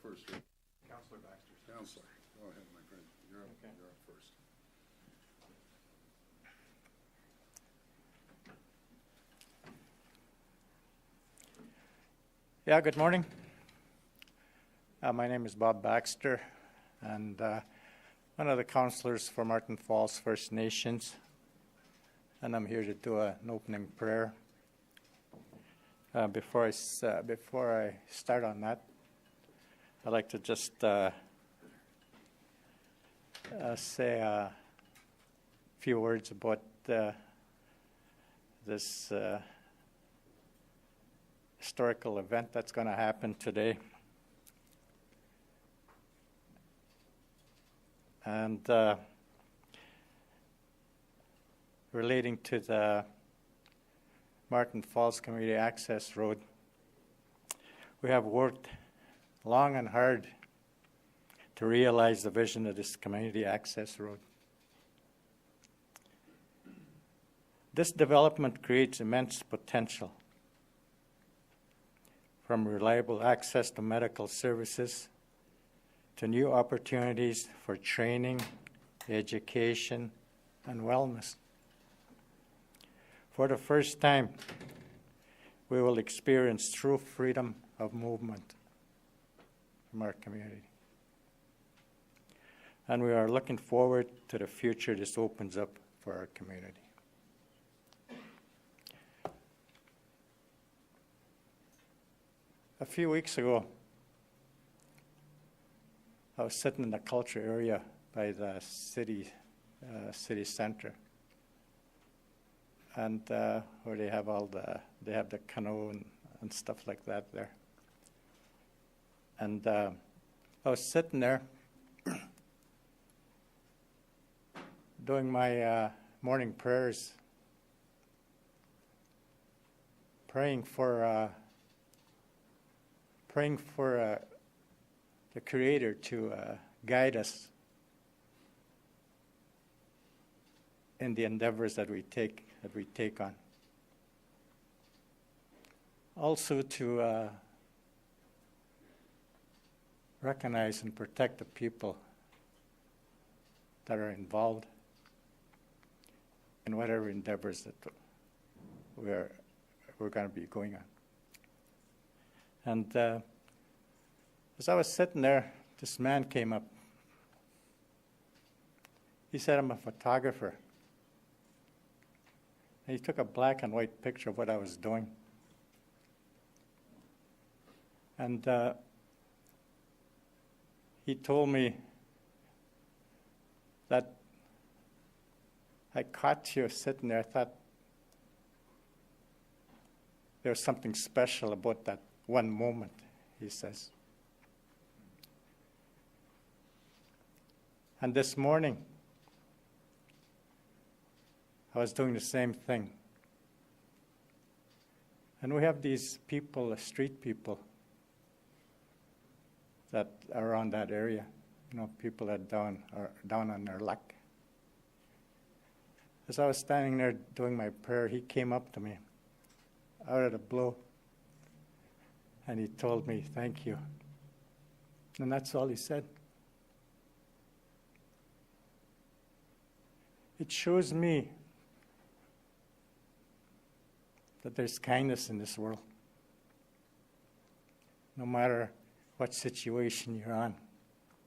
first, right? Councillor Baxter. Counselor, go ahead, my friend. You're up, Okay. you're up first. Yeah, good morning. My name is Bob Baxter, and one of the councillors for Marten Falls First Nations, and I'm here to do an opening prayer. Before I start on that, I'd like to just say a few words about this historical event that's going to happen today. And relating to the Marten Falls Community Access Road, we have worked long and hard to realize the vision of this community access road. This development creates immense potential, from reliable access to medical services to new opportunities for training, education, and wellness. For the first time, we will experience true freedom of movement from our community. And we are looking forward to the future this opens up for our community. A few weeks ago, I was sitting in the culture area by the city center, and where they have they have the canoe and stuff like that there. And I was sitting there doing my morning prayers, praying for the Creator to guide us in the endeavors that we take on. Also to recognize and protect the people that are involved in whatever endeavors that we're going to be going on. And as I was sitting there, this man came up. He said, "I'm a photographer." And he took a black and white picture of what I was doing. And he told me that I caught you sitting there. I thought there was something special about that one moment, he says. And this morning, I was doing the same thing. And we have these people, street people, that are around that area. You know, people that are down on their luck. As I was standing there doing my prayer, he came up to me out of the blue, and he told me, "Thank you." And that's all he said. It shows me that there's kindness in this world. No matter what situation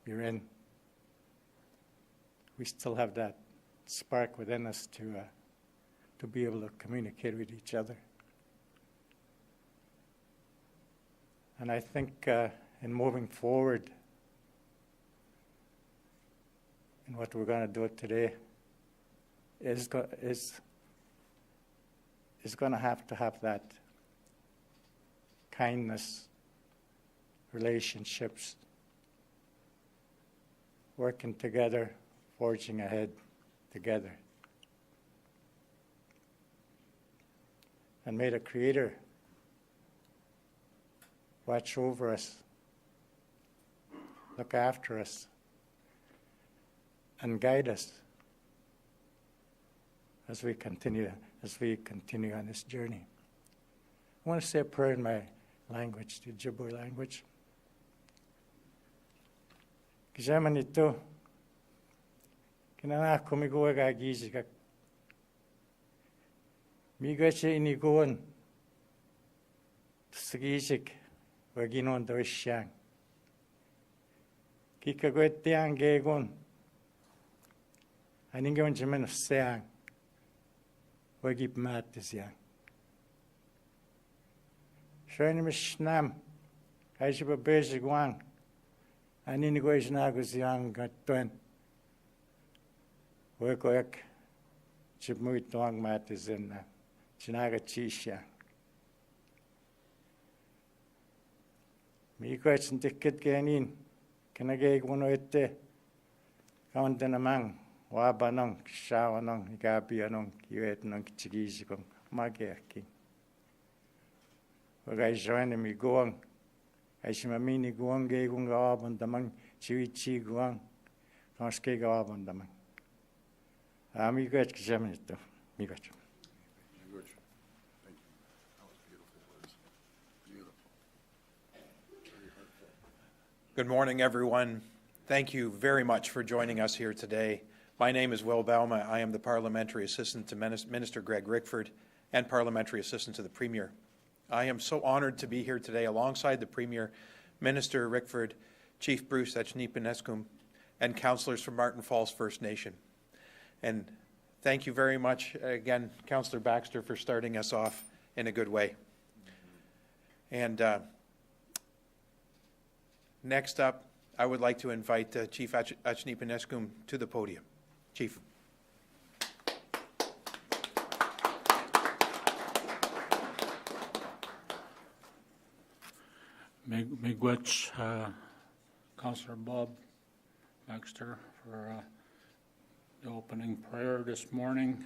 you're in, we still have that spark within us to be able to communicate with each other. And I think in moving forward in what we're going to do today is going to have that kindness, relationships, working together, forging ahead together. And may the Creator watch over us, look after us, and guide us as we continue on this journey. I want to say a prayer in my language, the Ojibwe language. Kisaman ito, kinangak kumikuha kagisik. Miga siya inikuhan. Sagisik, waginon daw siyang. Kikagwet tiyang gegon. Aning gawin siya man siyang. Wagip matis yang. Siya ni Mishnam. Kaya siya babesig wang. Anin ko isnago siyang katuen. Wakoyak. Siya mo ito ang matis na. Sinaga siya. Miko at sintikit kayanin. Kanagay kuno ite. Kaunta namang. Waba nong, shawa nong, ikapi anong, kiwet nong, kichigisi kong, magiaking. Wagay siya mi guwang. Ay si mamini guwang gay kong gawaban damang, chiwichi guwang. Kong skay gawaban damang. Migo at kisyaman ito. Migo at. Thank you. That was beautiful, Liz. Beautiful. Very heartfelt. Good morning, everyone. Thank you very much for joining us here today. My name is Will Bauma. I am the Parliamentary Assistant to Minister Greg Rickford and Parliamentary Assistant to the Premier. I am so honored to be here today alongside the Premier, Minister Rickford, Chief Bruce Achneepineskum, and councillors from Marten Falls First Nation. And thank you very much again, Councillor Baxter, for starting us off in a good way. And next up, I would like to invite Chief Achneepineskum to the podium. Chief. Miigwech, Councillor Bob Baxter, for the opening prayer this morning.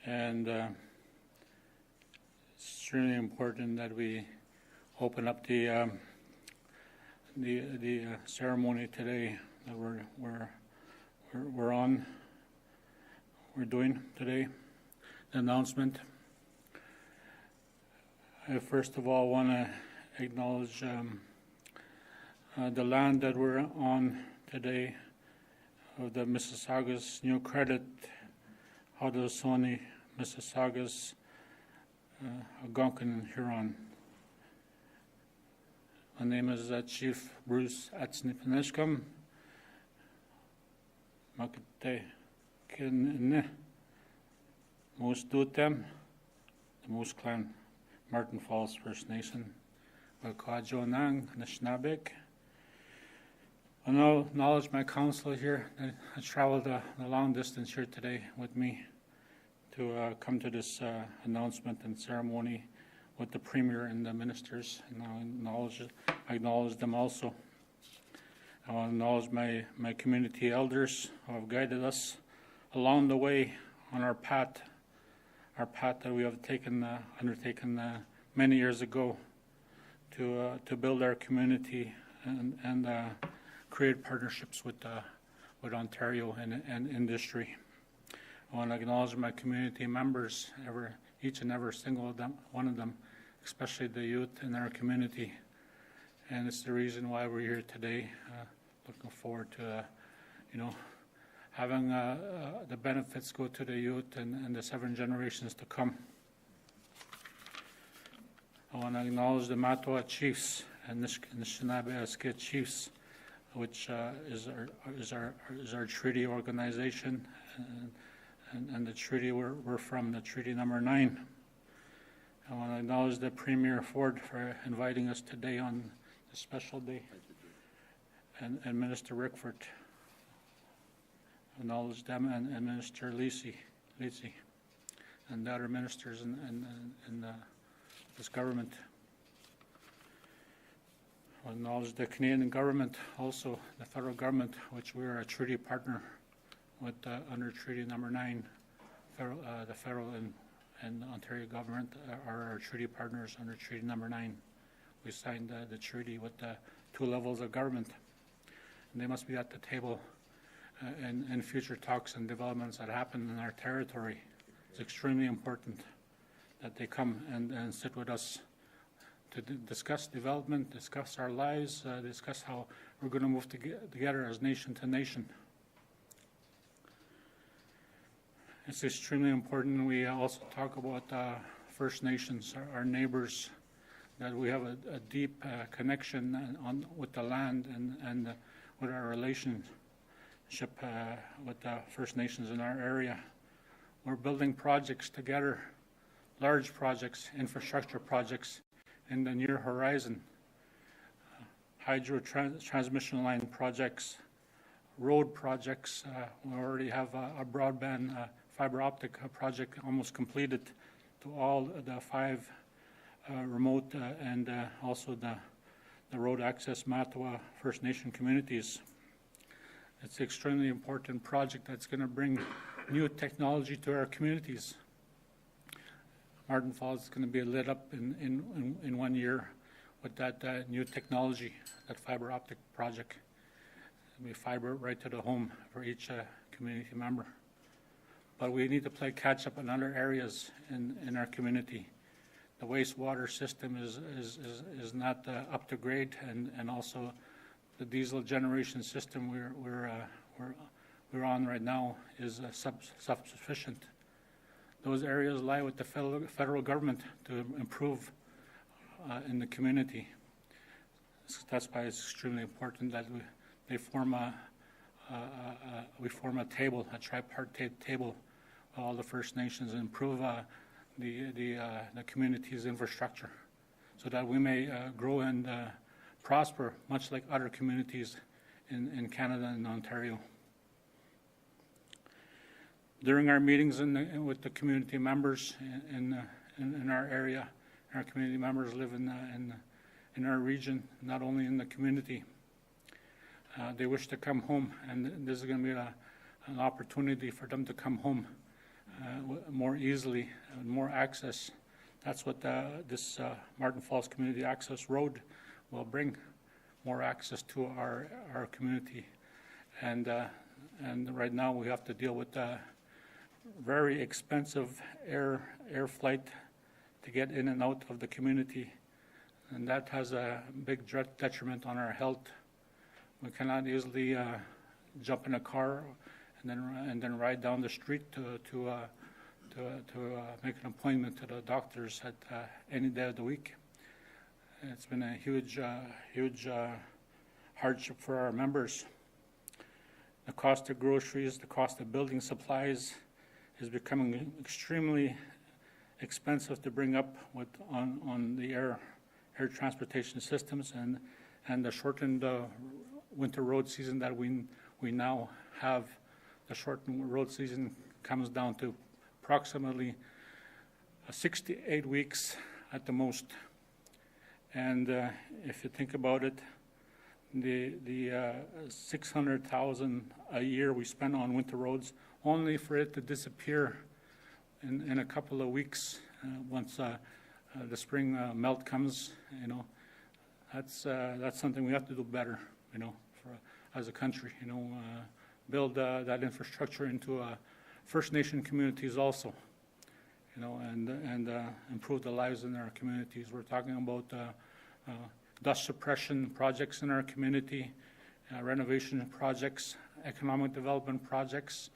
And it's extremely important that we open up the ceremony today that we're doing today, the announcement. I first of all want to acknowledge the land that we're on today of the Mississaugas New Credit, Haudenosaunee, Mississaugas, Algonquin, and Huron. My name is Chief Bruce Achneepineskum. Makate kin most dutem, the most clan, Marten Falls First Nation. Wakwajonang Nishnabek. I acknowledge my council here. I traveled a long distance here today with me to come to this announcement and ceremony with the Premier and the ministers, and I acknowledge them also. I want to acknowledge my community elders who have guided us along the way on our path that we have undertaken many years ago to build our community and create partnerships with Ontario and industry. I want to acknowledge my community members, each and every single one of them, especially the youth in our community. And it's the reason why we're here today. Looking forward to, having the benefits go to the youth and the 7 generations to come. I want to acknowledge the Matoa Chiefs and the Anishinaabe Chiefs, which is our treaty organization, and the treaty we're from, the Treaty Number 9. I want to acknowledge the Premier Ford for inviting us today on this special day, and Minister Rickford. Acknowledge them and Minister Lisi, and the other ministers in this government. I acknowledge the Canadian government, also the federal government, which we are a treaty partner with under Treaty Number 9. The federal and Ontario government are our treaty partners under Treaty Number 9. We signed the treaty with the 2 levels of government, and they must be at the table in future talks and developments that happen in our territory. It's extremely important that they come and sit with us discuss development, discuss our lives, discuss how we're going to move together as nation to nation. It's extremely important we also talk about First Nations, our neighbors, that we have a deep connection with the land and with our relationship with the First Nations in our area. We're building projects together, large projects, infrastructure projects in the near horizon, hydro transmission line projects, road projects. We already have a broadband fiber optic project almost completed to all the 5 remote and also the road access Matawa First Nation communities. It's an extremely important project that's going to bring new technology to our communities. Marten Falls is going to be lit up in 1 year with that new technology, that fiber optic project. It'll be fiber right to the home for each community member. But we need to play catch up in other areas in our community. The wastewater system is not up to grade, and also the diesel generation system we're on right now is self-sufficient. Those areas lie with the federal government to improve in the community. That's why it's extremely important that we form a table, a tripartite table, with all the First Nations, and improve the community's infrastructure, so that we may grow and prosper, much like other communities in Canada and Ontario. During our meetings with the community members in our area, our community members live in our region, not only in the community. They wish to come home, and this is going to be an opportunity for them to come home more easily, more access. That's what this Marten Falls Community Access Road will bring, more access to our community. And right now we have to deal with very expensive air flight to get in and out of the community, and that has a big detriment on our health. We cannot easily jump in a car and then ride down the street to make an appointment to the doctors at any day of the week. It's been a huge hardship for our members. The cost of groceries, the cost of building supplies is becoming extremely expensive to bring up on the air transportation systems, and the shortened winter road season that we now have. The shortened road season comes down to approximately 68 weeks at the most. And if you think about it, the $600,000 a year we spend on winter roads, only for it to disappear in a couple of weeks once the spring melt comes, that's something we have to do better, as a country, build that infrastructure into First Nation communities also, and improve the lives in our communities. We're talking about dust suppression projects in our community, renovation projects, economic development projects,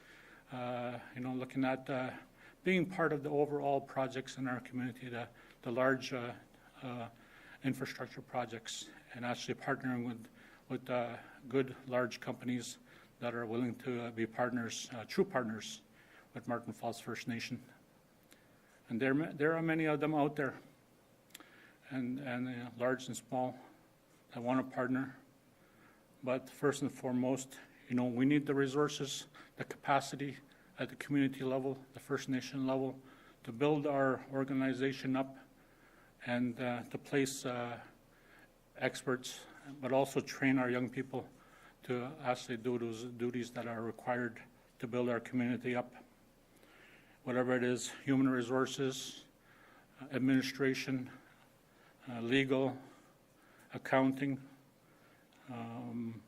looking at being part of the overall projects in our community, the large infrastructure projects, and actually partnering with good large companies that are willing to be partners, true partners with Marten Falls First Nation. And there are many of them out there, and large and small, that want to partner. But first and foremost, we need the resources, the capacity at the community level, the First Nation level, to build our organization up and to place experts, but also train our young people to actually do those duties that are required to build our community up. Whatever it is, human resources, administration, legal, accounting,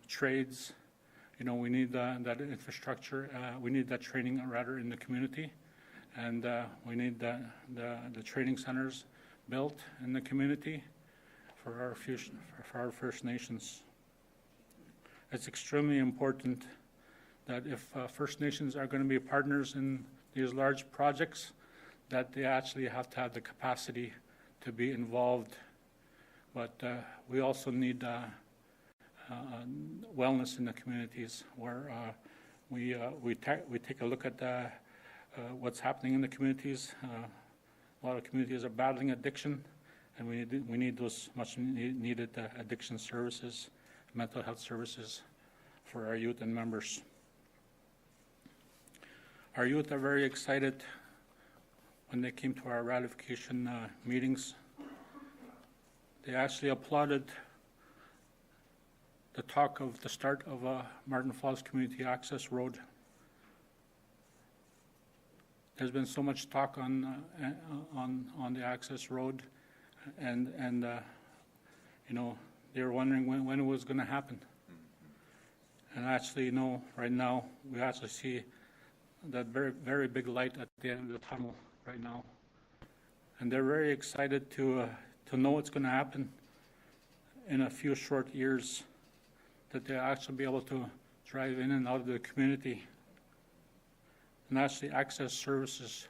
trades. We need that infrastructure. We need that training rather in the community, and we need the training centers built in the community. for our First Nations. It's extremely important that if First Nations are going to be partners in these large projects, that they actually have to have the capacity to be involved. But we also need wellness in the communities, where we take a look at what's happening in the communities. A lot of communities are battling addiction, and we need those much needed addiction services, mental health services for our youth and members. Our youth are very excited when they came to our ratification meetings. They actually applauded the talk of the start of Marten Falls Community Access Road. There's been so much talk on the access road, and you know, they were wondering when it was going to happen. And actually, you know, right now we actually see that very, very big light at the end of the tunnel right now, and they're very excited to know what's going to happen in a few short years, that they'll actually be able to drive in and out of the community and actually access services,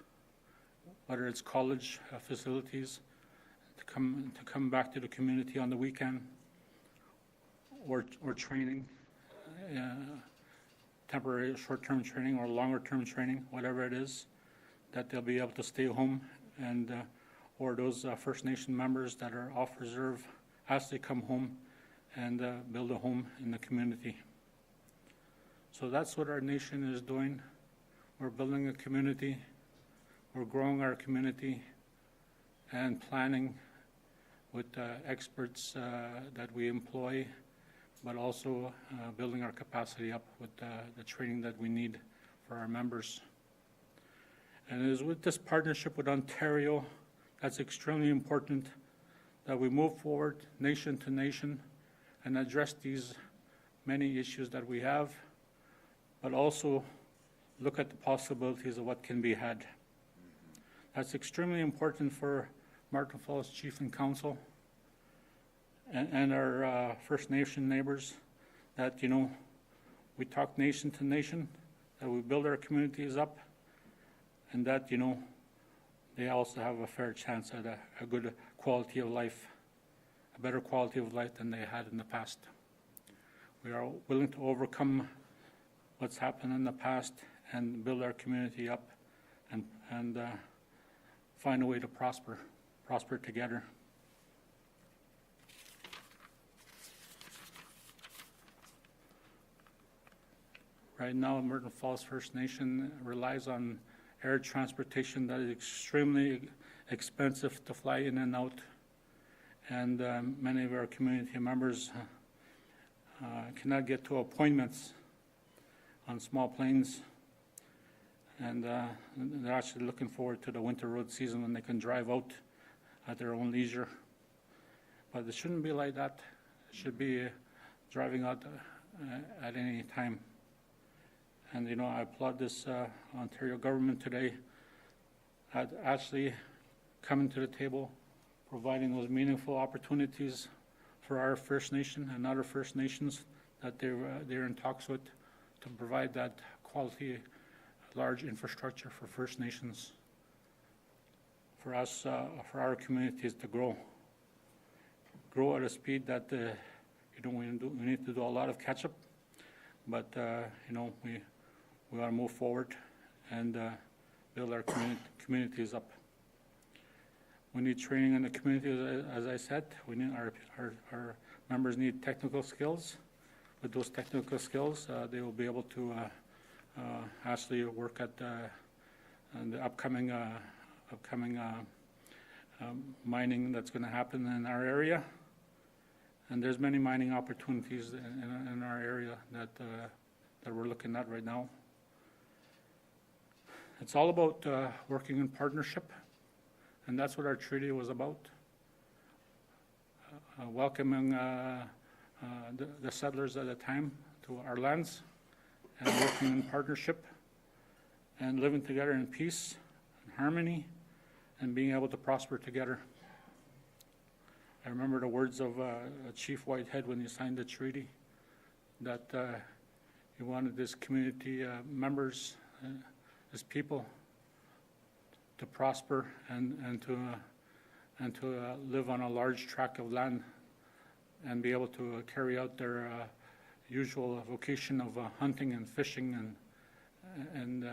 whether it's college facilities, to come back to the community on the weekend, or training, temporary short-term training or longer-term training, whatever it is, that they'll be able to stay home, and or those First Nation members that are off reserve as they come home and build a home in the community. So that's what our nation is doing. We're building a community, we're growing our community, and planning with experts that we employ, but also building our capacity up with the training that we need for our members. And it is with this partnership with Ontario that's extremely important that we move forward nation to nation and address these many issues that we have, but also look at the possibilities of what can be had. That's extremely important for Marten Falls Chief and Council and our First Nation neighbors, that, you know, we talk nation to nation, that we build our communities up, and that, you know, they also have a fair chance at a good quality of life, a better quality of life than they had in the past. We are willing to overcome what's happened in the past and build our community up and find a way to prosper together. Right now, Marten Falls First Nation relies on air transportation that is extremely expensive to fly in and out, and many of our community members cannot get to appointments on small planes, and they're actually looking forward to the winter road season when they can drive out at their own leisure. But it shouldn't be like that. It should be driving out at any time. And, you know, I applaud this Ontario government today at actually coming to the table, providing those meaningful opportunities for our First Nation and other First Nations that they're in talks with, to provide that quality, large infrastructure for First Nations, for us, for our communities to grow at a speed that you know, we need to do a lot of catch-up, but you know, we want to move forward and build our communities up. We need training in the community, as I said. We need our members need technical skills. With those technical skills, they will be able to actually work at the upcoming mining that's going to happen in our area. And there's many mining opportunities in our area that we're looking at right now. It's all about working in partnership, and that's what our treaty was about. Welcoming the settlers at the time to our lands, and working in partnership, and living together in peace and harmony, and being able to prosper together. I remember the words of Chief Whitehead when he signed the treaty, that he wanted his community members, his people, to prosper and to live on a large tract of land and be able to carry out their usual vocation of hunting and fishing and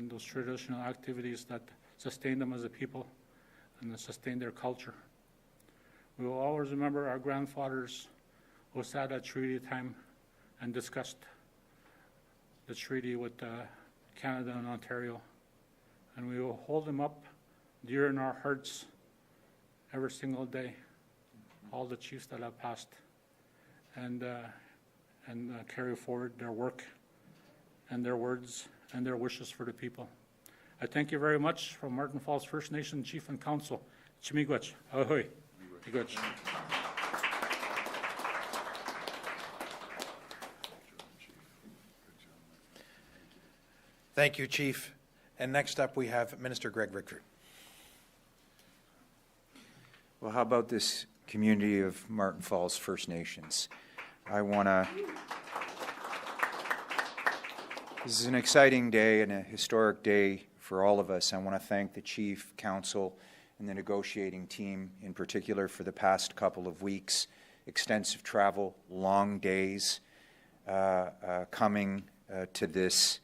those traditional activities that sustain them as a people and that sustain their culture. We will always remember our grandfathers who sat at treaty time and discussed the treaty with Canada and Ontario, and we will hold them up dear in our hearts every single day, all the chiefs that have passed, and carry forward their work and their words and their wishes for the people. I thank you very much from Marten Falls First Nation Chief and Council. Chimigwach. Ahoy. Miigwech. Thank you, Chief. And next up, we have Minister Greg Rickford. Well, how about this community of Marten Falls First Nations? This is an exciting day and a historic day for all of us. I want to thank the Chief, Council, and the negotiating team in particular for the past couple of weeks. Extensive travel, long days coming to this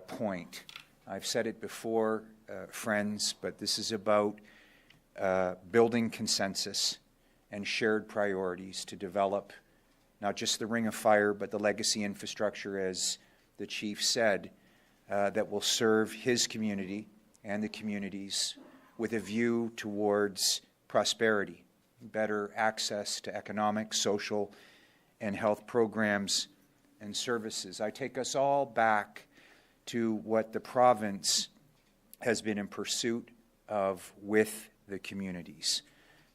point. I've said it before, friends, but this is about building consensus and shared priorities to develop not just the Ring of Fire, but the legacy infrastructure, as the Chief said, that will serve his community and the communities with a view towards prosperity, better access to economic, social, and health programs and services. I take us all back to what the province has been in pursuit of with the communities.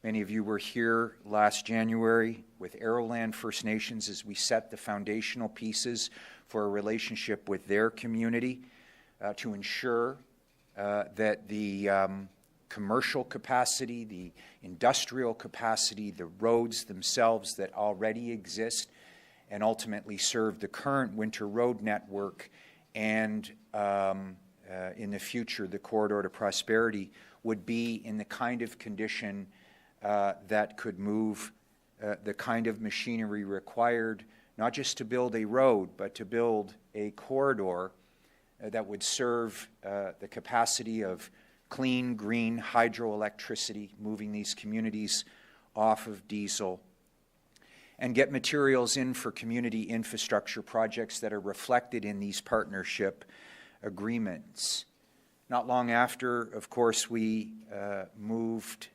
Many of you were here last January with Arrowland First Nations as we set the foundational pieces for a relationship with their community to ensure that the commercial capacity, the industrial capacity, the roads themselves that already exist and ultimately serve the current winter road network and in the future the corridor to prosperity would be in the kind of condition that could move the kind of machinery required not just to build a road but to build a corridor that would serve the capacity of clean, green hydroelectricity, moving these communities off of diesel, and get materials in for community infrastructure projects that are reflected in these partnership agreements. Not long after, of course, we moved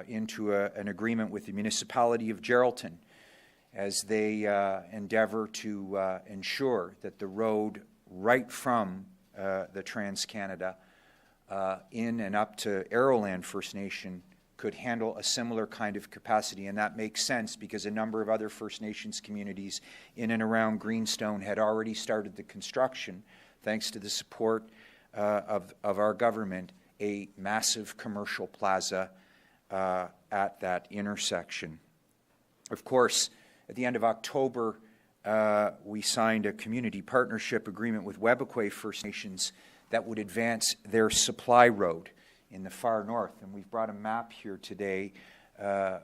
into an agreement with the municipality of Geraldton as they endeavor to ensure that the road right from the Trans-Canada in and up to Arrowland First Nation could handle a similar kind of capacity. And that makes sense because a number of other First Nations communities in and around Greenstone had already started the construction, thanks to the support of our government, a massive commercial plaza at that intersection. Of course, at the end of October, we signed a community partnership agreement with Webequie First Nations that would advance their supply road in the far north. And we've brought a map here today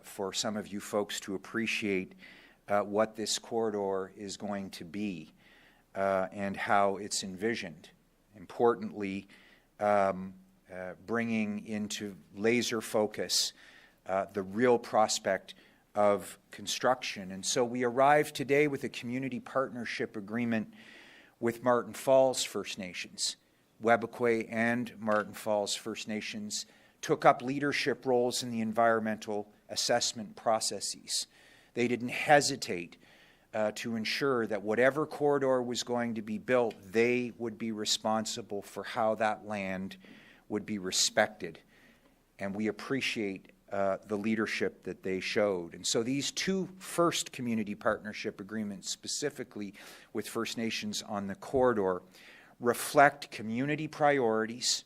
for some of you folks to appreciate what this corridor is going to be and how it's envisioned. Importantly, bringing into laser focus the real prospect of construction. And so we arrived today with a community partnership agreement with Marten Falls First Nations. Webequie and Marten Falls First Nations took up leadership roles in the environmental assessment processes. They didn't hesitate to ensure that whatever corridor was going to be built, they would be responsible for how that land would be respected. And we appreciate the leadership that they showed. And so these two first community partnership agreements, specifically with First Nations on the corridor, reflect community priorities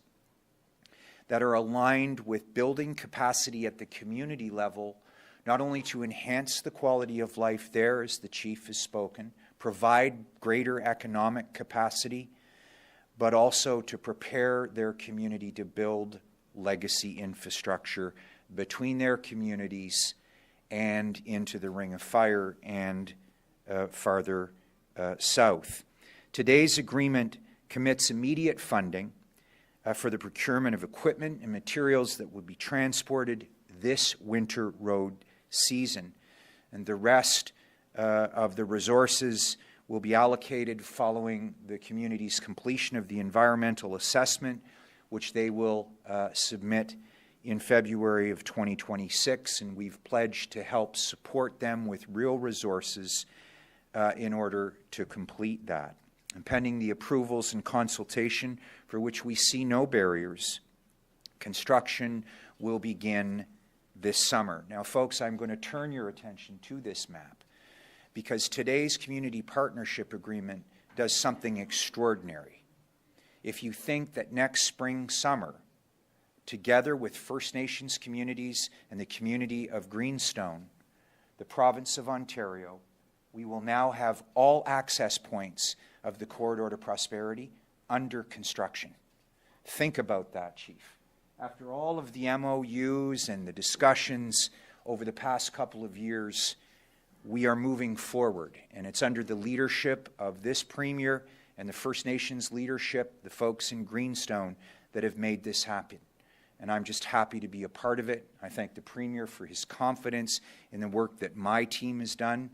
that are aligned with building capacity at the community level, not only to enhance the quality of life there, as the Chief has spoken, provide greater economic capacity, but also to prepare their community to build legacy infrastructure between their communities and into the Ring of Fire and farther south. Today's agreement commits immediate funding for the procurement of equipment and materials that would be transported this winter road season. And the rest of the resources will be allocated following the community's completion of the environmental assessment, which they will submit in February of 2026, and we've pledged to help support them with real resources in order to complete that. And pending the approvals and consultation, for which we see no barriers, construction will begin this summer. Now, folks, I'm going to turn your attention to this map, because today's community partnership agreement does something extraordinary. If you think that next spring, summer, together with First Nations communities and the community of Greenstone, the province of Ontario, we will now have all access points of the Corridor to Prosperity under construction. Think about that, Chief. After all of the MOUs and the discussions over the past couple of years, we are moving forward, and it's under the leadership of this Premier and the First Nations leadership, the folks in Greenstone, that have made this happen. And I'm just happy to be a part of it. I thank the Premier for his confidence in the work that my team has done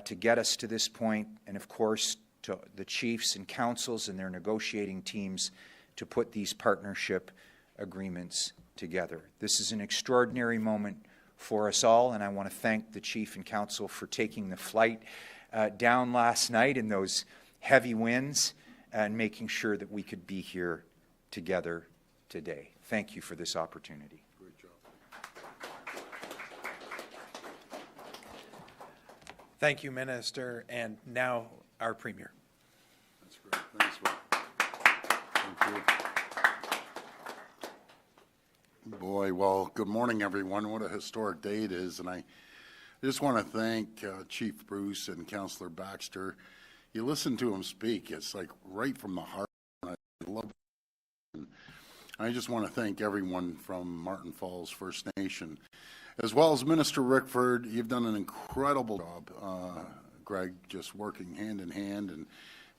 to get us to this point, and of course to the chiefs and councils and their negotiating teams to put these partnership agreements together. This is an extraordinary moment for us all, and I want to thank the Chief and Council for taking the flight down last night in those heavy winds and making sure that we could be here together today. Thank you for this opportunity. Great job. Thank you, Minister, and now our Premier. That's great. Thanks, Will. Thank you. Boy, well, good morning, everyone. What a historic day it is, and I just want to thank Chief Bruce and Councillor Baxter. You listen to him speak, it's like right from the heart. I love it. I just want to thank everyone from Marten Falls First Nation, as well as Minister Rickford. You've done an incredible job, Greg, just working hand in hand, and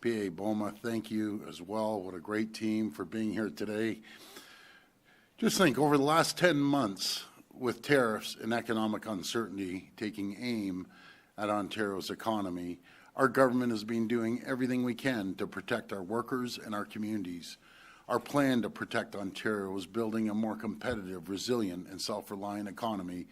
PA Boma, thank you as well. What a great team for being here today. Just think, over the last 10 months, with tariffs and economic uncertainty taking aim at Ontario's economy, our government has been doing everything we can to protect our workers and our communities. Our plan to protect Ontario is building a more competitive, resilient, and self-reliant economy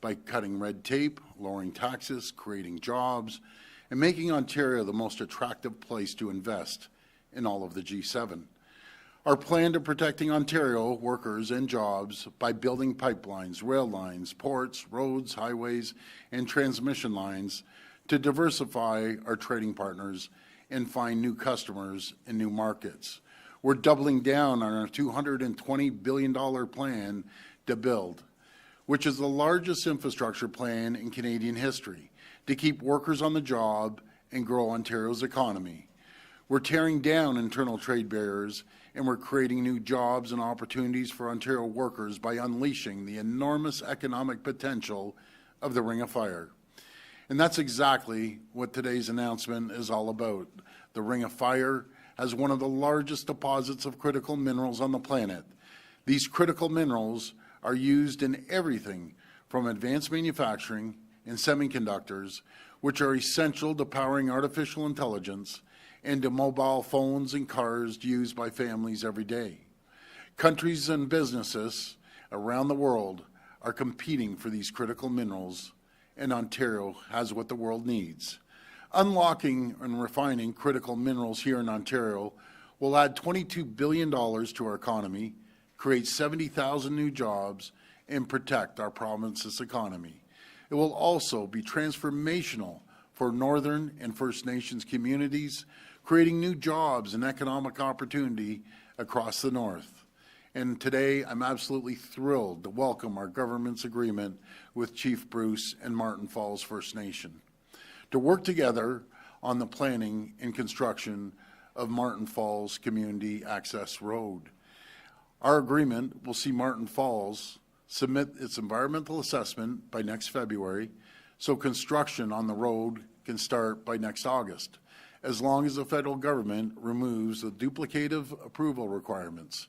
by cutting red tape, lowering taxes, creating jobs, and making Ontario the most attractive place to invest in all of the G7. Our plan to protecting Ontario workers and jobs by building pipelines, rail lines, ports, roads, highways, and transmission lines to diversify our trading partners and find new customers in new markets. We're doubling down on our $220 billion plan to build, which is the largest infrastructure plan in Canadian history, to keep workers on the job and grow Ontario's economy. We're tearing down internal trade barriers, and we're creating new jobs and opportunities for Ontario workers by unleashing the enormous economic potential of the Ring of Fire. And that's exactly what today's announcement is all about. The Ring of Fire has one of the largest deposits of critical minerals on the planet. These critical minerals are used in everything from advanced manufacturing and semiconductors, which are essential to powering artificial intelligence, and to mobile phones and cars used by families every day. Countries and businesses around the world are competing for these critical minerals, and Ontario has what the world needs. Unlocking and refining critical minerals here in Ontario will add $22 billion to our economy, create 70,000 new jobs, and protect our province's economy. It will also be transformational for Northern and First Nations communities, creating new jobs and economic opportunity across the North. And today, I'm absolutely thrilled to welcome our government's agreement with Chief Bruce and Marten Falls First Nation to work together on the planning and construction of Marten Falls Community Access Road. Our agreement will see Marten Falls submit its environmental assessment by next February, so construction on the road can start by next August, as long as the federal government removes the duplicative approval requirements.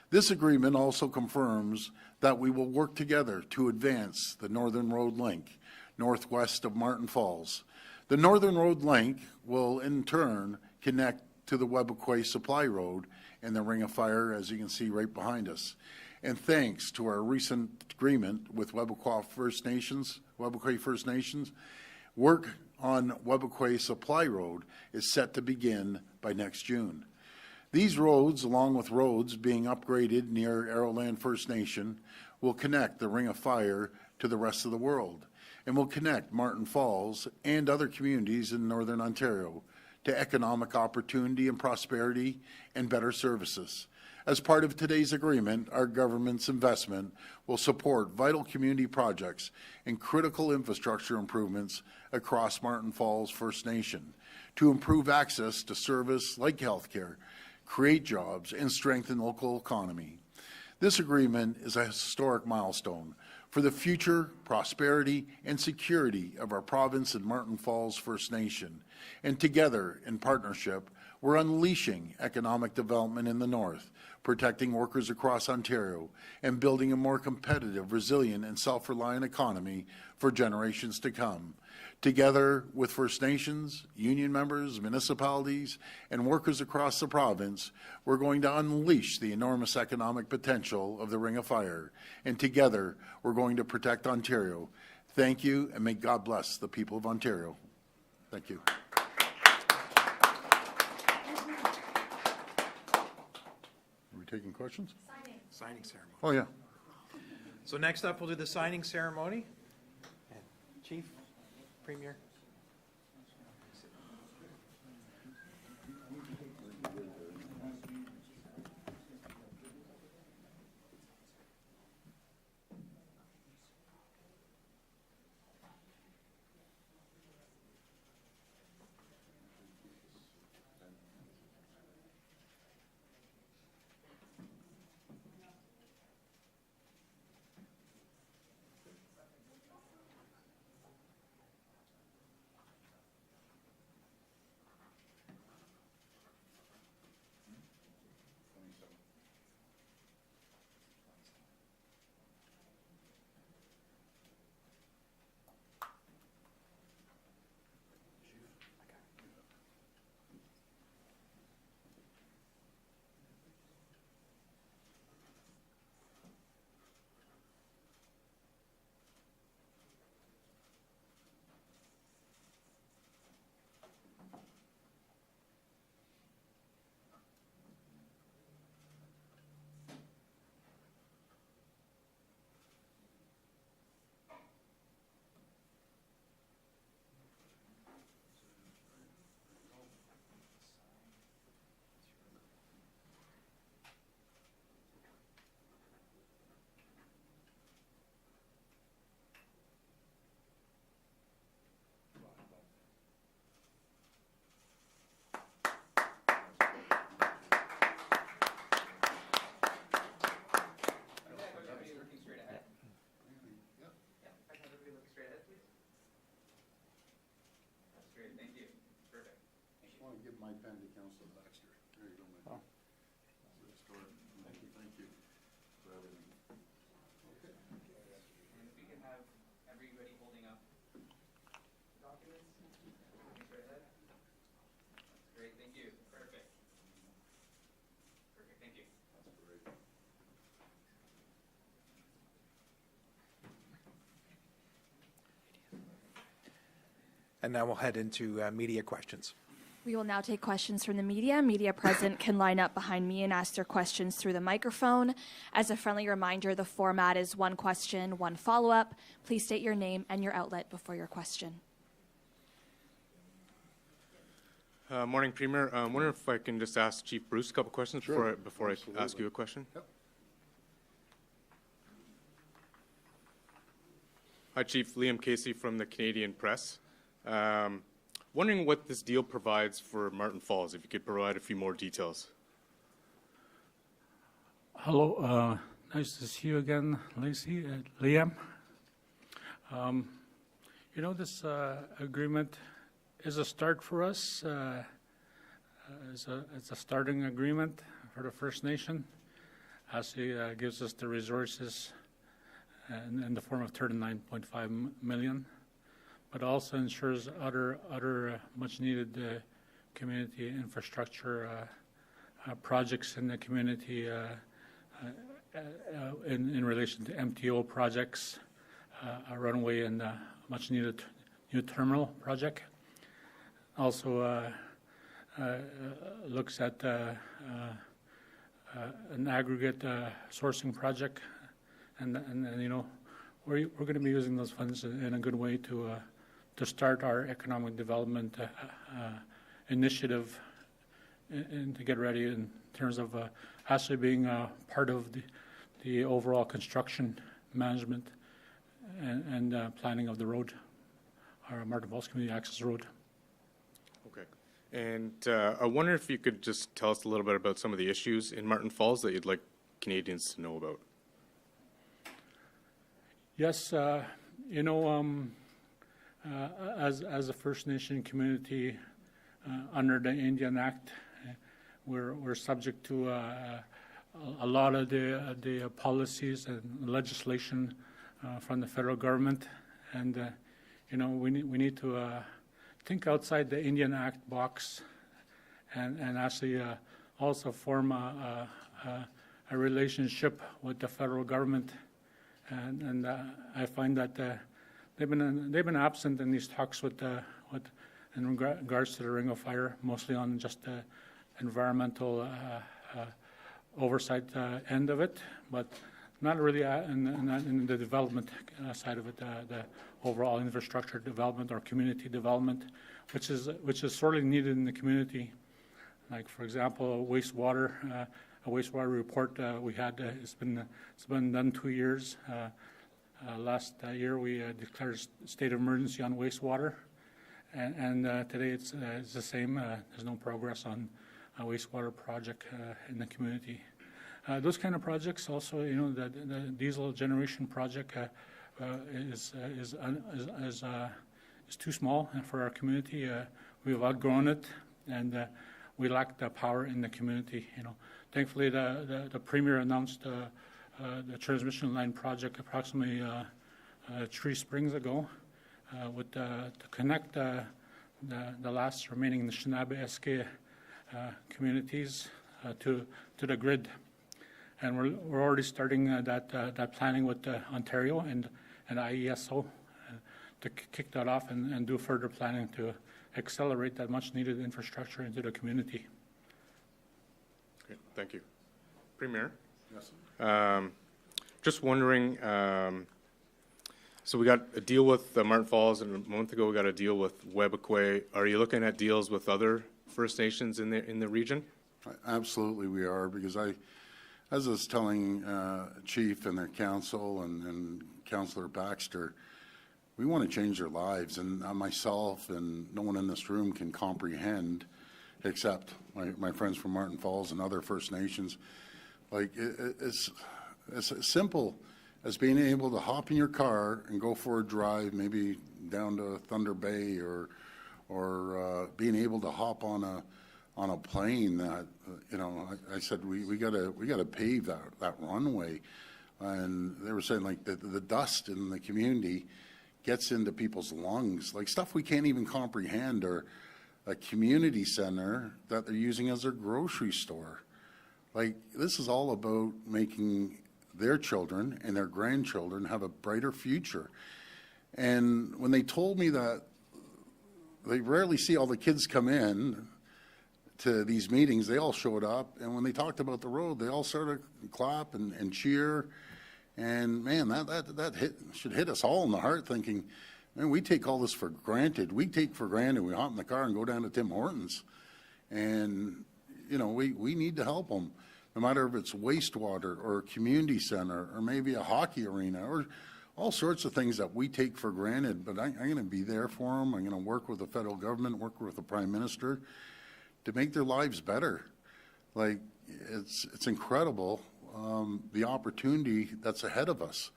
This agreement also confirms that we will work together to advance the Northern Road Link northwest of Marten Falls. The Northern Road Link will in turn connect to the Webequie Supply Road and the Ring of Fire, as you can see right behind us. And thanks to our recent agreement with Webequie First Nations, work on Webequie Supply Road is set to begin by next June. These roads, along with roads being upgraded near Arrowland First Nation, will connect the Ring of Fire to the rest of the world and will connect Marten Falls and other communities in Northern Ontario to economic opportunity and prosperity and better services. As part of today's agreement, our government's investment will support vital community projects and critical infrastructure improvements across Marten Falls First Nation to improve access to service like healthcare, create jobs, and strengthen local economy. This agreement is a historic milestone for the future prosperity and security of our province and Marten Falls First Nation. And together, in partnership, we're unleashing economic development in the north, protecting workers across Ontario, and building a more competitive, resilient, and self-reliant economy for generations to come. Together with First Nations, union members, municipalities, and workers across the province, we're going to unleash the enormous economic potential of the Ring of Fire. And together, we're going to protect Ontario. Thank you, and may God bless the people of Ontario. Thank you. Are we taking questions? Signing ceremony. Oh, yeah. So next up, we'll do the signing ceremony. And Chief, Premier. Give my pen to Councillor Baxter. There you go, my pen. Thank you for everything. Okay. And if we can have everybody holding up documents, right ahead. That's great, thank you. Perfect. Perfect, thank you. That's great. And now we'll head into media questions. We will now take questions from the media. Media present can line up behind me and ask their questions through the microphone. As a friendly reminder, the format is one question, one follow-up. Please state your name and your outlet before your question. Morning, Premier. I wonder if I can just ask Chief Bruce a couple questions Sure. before I Absolutely. ask you a question. Yep. Hi, Chief. Liam Casey from the Canadian Press. Wondering what this deal provides for Marten Falls, if you could provide a few more details. Hello, nice to see you again, Liam. You know, this agreement is a start for us. It's a starting agreement for the First Nation, as it gives us the resources in the form of 39.5 million, but also ensures other much needed community infrastructure projects in the community in relation to MTO projects, a runway and a much needed new terminal project. Also looks at an aggregate sourcing project, and you know, we're going to be using those funds in a good way to start our economic development initiative and to get ready in terms of actually being part of the overall construction management and planning of the road, our Marten Falls Community Access Road. Okay. And I wonder if you could just tell us a little bit about some of the issues in Marten Falls that you'd like Canadians to know about. Yes, you know, as a First Nation community under the Indian Act, we're subject to a lot of the policies and legislation from the federal government, and you know, we need to think outside the Indian Act box, and actually also form a relationship with the federal government. And I find that they've been absent in these talks with in regards to the Ring of Fire, mostly on just the environmental oversight end of it, but not really in the development side of it, the overall infrastructure development or community development, which is sorely needed in the community. Like, for example, wastewater. A wastewater report we had, it's been done 2 years. Last year we declared state of emergency on wastewater, and today it's the same. There's no progress on a wastewater project in the community. Those kind of projects also, you know, the diesel generation project is too small for our community. We've outgrown it, and we lack the power in the community. You know, thankfully the Premier announced the transmission line project approximately 3 springs ago, to connect the last remaining Achneepineskum communities to the grid, and we're already starting that planning with Ontario and IESO to kick that off and do further planning to accelerate that much needed infrastructure into the community. Okay, thank you. Premier? Yes. Just wondering, so we got a deal with Marten Falls, and a month ago we got a deal with Webakwe. Are you looking at deals with other First Nations in the region? Absolutely we are, because as I was telling Chief and their council and Councillor Baxter, we want to change their lives, and myself and no one in this room can comprehend, except my friends from Marten Falls and other First Nations. Like, it's as simple as being able to hop in your car and go for a drive, maybe down to Thunder Bay, or being able to hop on a plane. That you know, I said we gotta pave that runway, and they were saying, like, the dust in the community gets into people's lungs, like stuff we can't even comprehend, or a community center that they're using as their grocery store. Like, this is all about making their children and their grandchildren have a brighter future. And when they told me that they rarely see all the kids come in to these meetings, they all showed up, and when they talked about the road, they all started to clap and cheer. And man, that should hit us all in the heart, thinking, man, we take all this for granted. We take for granted we hop in the car and go down to Tim Hortons. And, you know, we need to help them, no matter if it's wastewater or a community center or maybe a hockey arena all sorts of things that we take for granted, but I'm going to be there for them. I'm going to work with the federal government, work with the Prime Minister to make their lives better. Like, it's incredible, the opportunity that's ahead of us.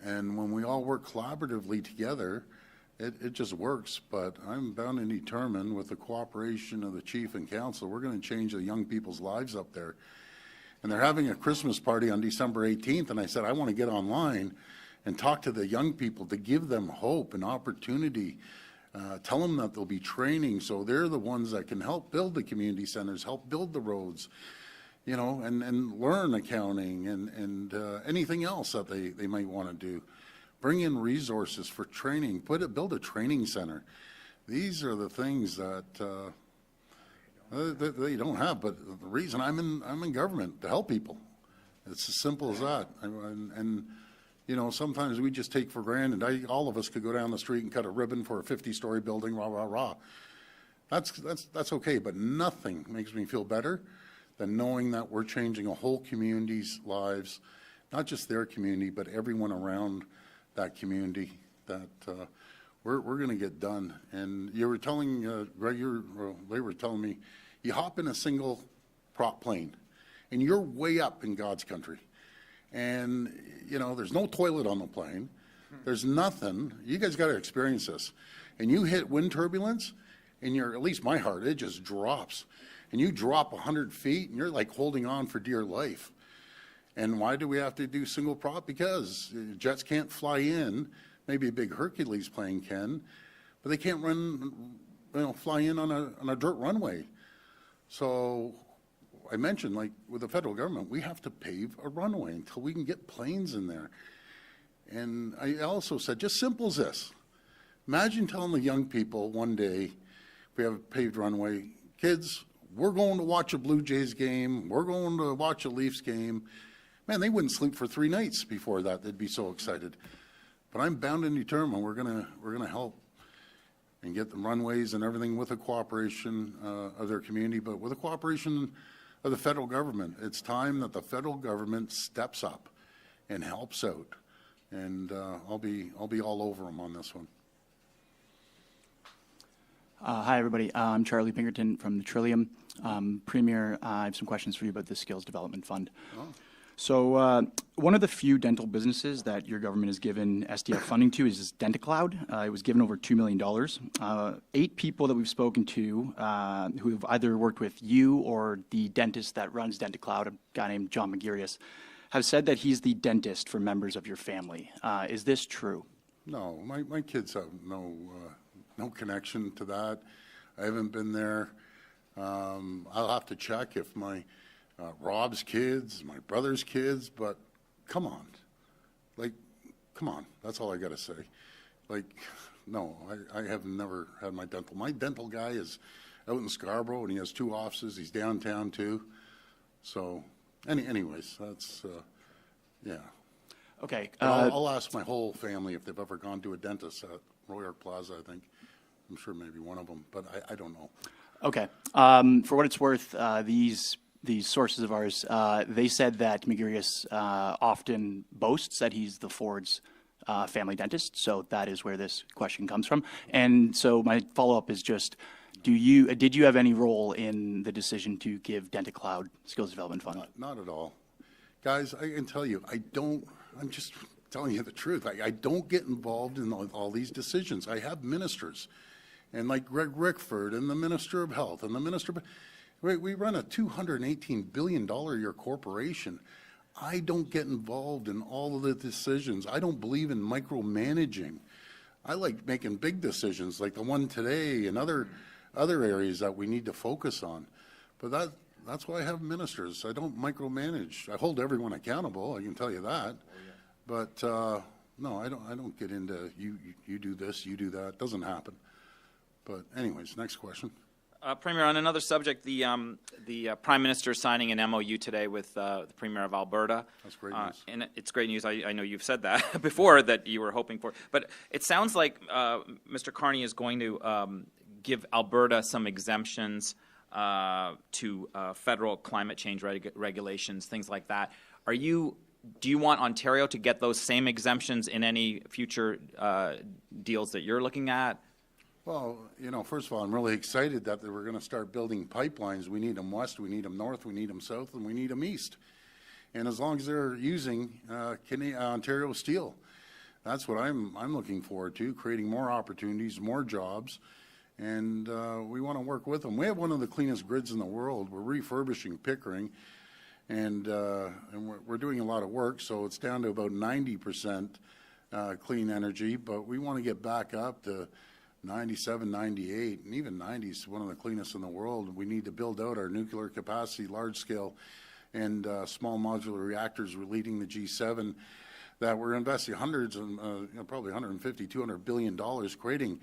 And when we all work collaboratively together, it just works. But I'm bound and determined, with the cooperation of the chief and council, we're going to change the young people's lives up there. And they're having a Christmas party on December 18th, and I said, I want to get online and talk to the young people to give them hope and opportunity. Tell them that there'll be training, so they're the ones that can help build the community centers, help build the roads, you know, and learn accounting and anything else that they might want to do. Bring in resources for training, build a training center. These are the things that they don't have, but the reason I'm in government, to help people. It's as simple as that. And you know, sometimes we just take for granted. All of us could go down the street and cut a ribbon for a 50-story building, rah, rah, rah. That's okay, but nothing makes me feel better than knowing that we're changing a whole community's lives, not just their community, but everyone around that community, that we're going to get done. And you were telling, Greg, they were telling me, you hop in a single prop plane, and you're way up in God's country. And, you know, there's no toilet on the plane. There's nothing. You guys got to experience this. And you hit wind turbulence, and at least my heart, it just drops. And you drop 100 feet, and you're like holding on for dear life. And why do we have to do single prop? Because jets can't fly in. Maybe a big Hercules plane can, but they can't fly in on a dirt runway. So I mentioned, like, with the federal government, we have to pave a runway until we can get planes in there. And I also said, just simple as this. Imagine telling the young people one day, if we have a paved runway, kids, we're going to watch a Blue Jays game, we're going to watch a Leafs game. Man, they wouldn't sleep for 3 nights before that. They'd be so excited. But I'm bound and determined we're gonna help and get the runways and everything with the cooperation of their community, but with the cooperation of the federal government. It's time that the federal government steps up and helps out, and I'll be all over them on this one. Hi, everybody. I'm Charlie Pinkerton from the Trillium. Premier, I have some questions for you about the Skills Development Fund. Oh. So one of the few dental businesses that your government has given SDF funding to is DentaCloud. It was given over $2 million. 8 people that we've spoken to who have either worked with you or the dentist that runs DentaCloud, a guy named John McGearius, have said that he's the dentist for members of your family. Is this true? No, my kids have no connection to that. I haven't been there. I'll have to check if my Rob's kids, my brother's kids, but come on. That's all I got to say. No, I have never had my dental guy is out in Scarborough, and he has 2 offices. He's downtown too. So anyways, that's, yeah. Okay. I'll ask my whole family if they've ever gone to a dentist at Royal Plaza, I think. I'm sure maybe one of them, but I don't know. Okay. For what it's worth, these sources of ours, they said that McGearius often boasts that he's the Ford's family dentist, so that is where this question comes from. And so my follow-up is just, did you have any role in the decision to give DentaCloud Skills Development Fund? Not at all. Guys, I can tell you, I'm just telling you the truth. I don't get involved in all these decisions. I have ministers, and like Greg Rickford and the Minister of Health and the Minister of... We run a $218 billion a year corporation. I don't get involved in all of the decisions. I don't believe in micromanaging. I like making big decisions like the one today and other areas that we need to focus on. But that's why I have ministers. I don't micromanage. I hold everyone accountable, I can tell you that. But no, I don't get into you do this, you do that. It doesn't happen. But anyways, next question. Premier, on another subject, the Prime Minister signing an MOU today with the Premier of Alberta. That's great news. And it's great news. I know you've said that before, that you were hoping for. But it sounds like Mr. Carney is going to give Alberta some exemptions to federal climate change regulations, things like that. Are you do you want Ontario to get those same exemptions in any future deals that you're looking at? Well, first of all, I'm really excited that we're going to start building pipelines. We need them west, we need them north, we need them south, and we need them east. And as long as they're using Ontario steel, that's what I'm looking forward to, creating more opportunities, more jobs, and we want to work with them. We have one of the cleanest grids in the world. We're refurbishing Pickering, and we're doing a lot of work, so it's down to about 90% clean energy, but we want to get back up to 97, 98, and even 90 is one of the cleanest in the world. We need to build out our nuclear capacity, large scale and small modular reactors. We're leading the G7 that we're investing hundreds and probably 150, $200 billion, creating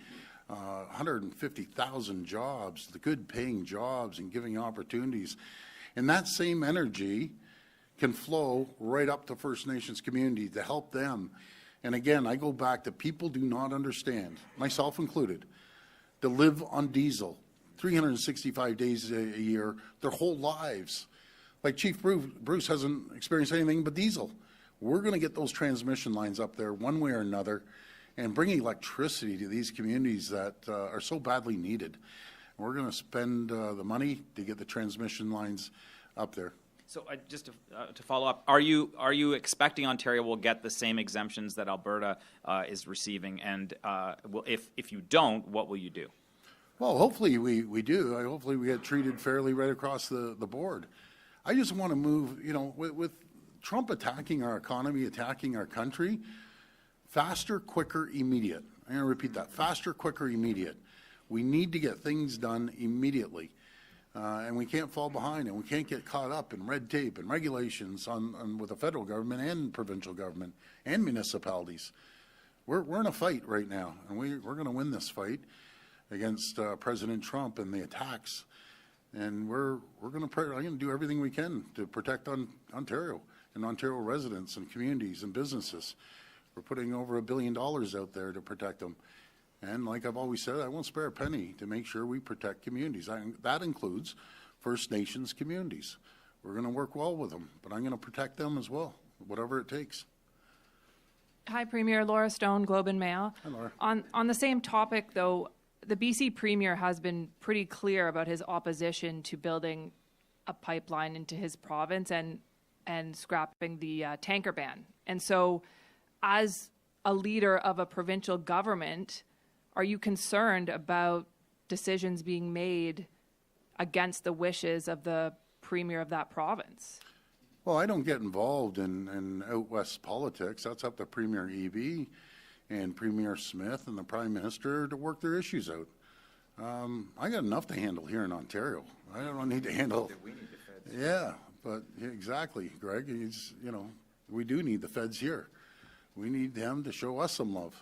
150,000 jobs, the good paying jobs, and giving opportunities. And that same energy can flow right up to First Nations community to help them. And again, I go back to people do not understand, myself included, to live on diesel 365 days a year, their whole lives. Like Chief Bruce hasn't experienced anything but diesel. We're going to get those transmission lines up there one way or another and bring electricity to these communities that are so badly needed. We're going to spend the money to get the transmission lines up there. So just to follow up, are you expecting Ontario will get the same exemptions that Alberta is receiving? And if you don't, what will you do? Well, hopefully we do. Hopefully we get treated fairly right across the board. I just want to move, with Trump attacking our economy, attacking our country, faster, quicker, immediate. I'm going to repeat that, faster, quicker, immediate. We need to get things done immediately. And we can't fall behind, and we can't get caught up in red tape and regulations with the federal government and provincial government and municipalities. We're in a fight right now, and we're going to win this fight against President Trump and the attacks. And I'm going to do everything we can to protect Ontario and Ontario residents and communities and businesses. We're putting over $1 billion out there to protect them. And like I've always said, I won't spare a penny to make sure we protect communities. That includes First Nations communities. We're going to work well with them, but I'm going to protect them as well, whatever it takes. Hi, Premier. Laura Stone, Globe and Mail. Hi, Laura. On the same topic, though, the BC Premier has been pretty clear about his opposition to building a pipeline into his province and scrapping the tanker ban. And so, as a leader of a provincial government, are you concerned about decisions being made against the wishes of the Premier of that province? Well, I don't get involved in out west politics. That's up to Premier Eby and Premier Smith and the Prime Minister to work their issues out. I got enough to handle here in Ontario. I don't need to handle. We need the feds. Yeah, but exactly, Greg. We do need the feds here. We need them to show us some love